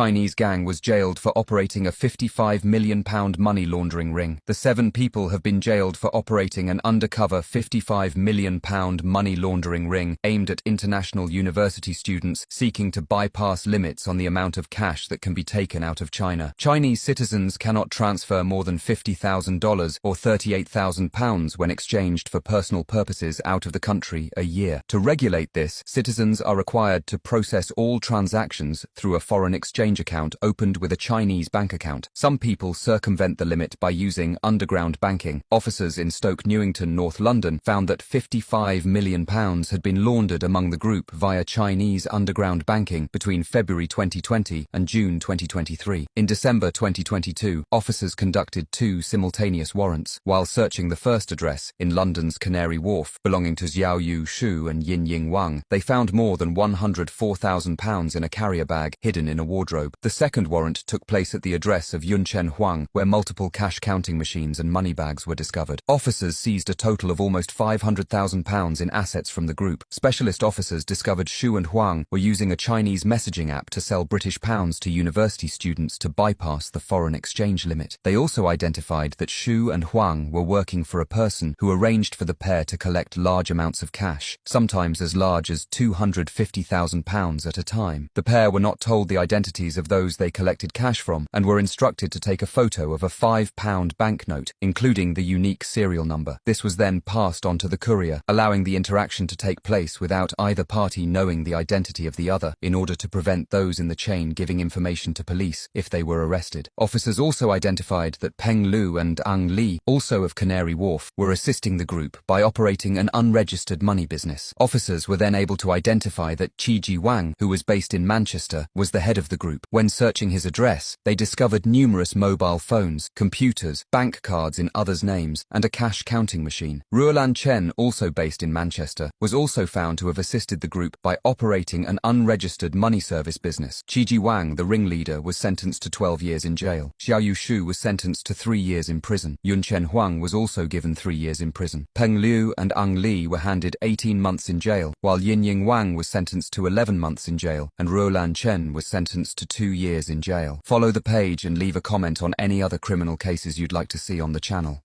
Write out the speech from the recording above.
Chinese gang was jailed for operating a £55 million money laundering ring. The 7 people have been jailed for operating an undercover £55 million money laundering ring aimed at international university students seeking to bypass limits on the amount of cash that can be taken out of China. Chinese citizens cannot transfer more than $50,000 or £38,000 when exchanged for personal purposes out of the country a year. To regulate this, citizens are required to process all transactions through a foreign exchange account opened with a Chinese bank account. Some people circumvent the limit by using underground banking. Officers in Stoke Newington, North London, found that £55 million had been laundered among the group via Chinese underground banking between February 2020 and June 2023. In December 2022, officers conducted 2 simultaneous warrants. While searching the first address, in London's Canary Wharf, belonging to Xiaoyu Shu and Yinying Wang, they found more than £104,000 in a carrier bag hidden in a wardrobe. The second warrant took place at the address of Yunchen Huang, where multiple cash counting machines and money bags were discovered. Officers seized a total of almost £500,000 in assets from the group. Specialist officers discovered Shu and Huang were using a Chinese messaging app to sell British pounds to university students to bypass the foreign exchange limit. They also identified that Shu and Huang were working for a person who arranged for the pair to collect large amounts of cash, sometimes as large as £250,000 at a time. The pair were not told the identities of those they collected cash from and were instructed to take a photo of a £5 banknote, including the unique serial number. This was then passed on to the courier, allowing the interaction to take place without either party knowing the identity of the other, in order to prevent those in the chain giving information to police if they were arrested. Officers also identified that Peng Lu and Ang Li, also of Canary Wharf, were assisting the group by operating an unregistered money business. Officers were then able to identify that Qiji Wang, who was based in Manchester, was the head of the group. When searching his address, they discovered numerous mobile phones, computers, bank cards in others' names, and a cash counting machine. Ruolan Chen, also based in Manchester, was also found to have assisted the group by operating an unregistered money service business. Qiji Wang, the ringleader, was sentenced to 12 years in jail. Xiaoyu Shu was sentenced to 3 years in prison. Yunchen Huang was also given 3 years in prison. Peng Liu and Ang Li were handed 18 months in jail, while Yinying Wang was sentenced to 11 months in jail, and Ruolan Chen was sentenced to 2 years in jail. Follow the page and leave a comment on any other criminal cases you'd like to see on the channel.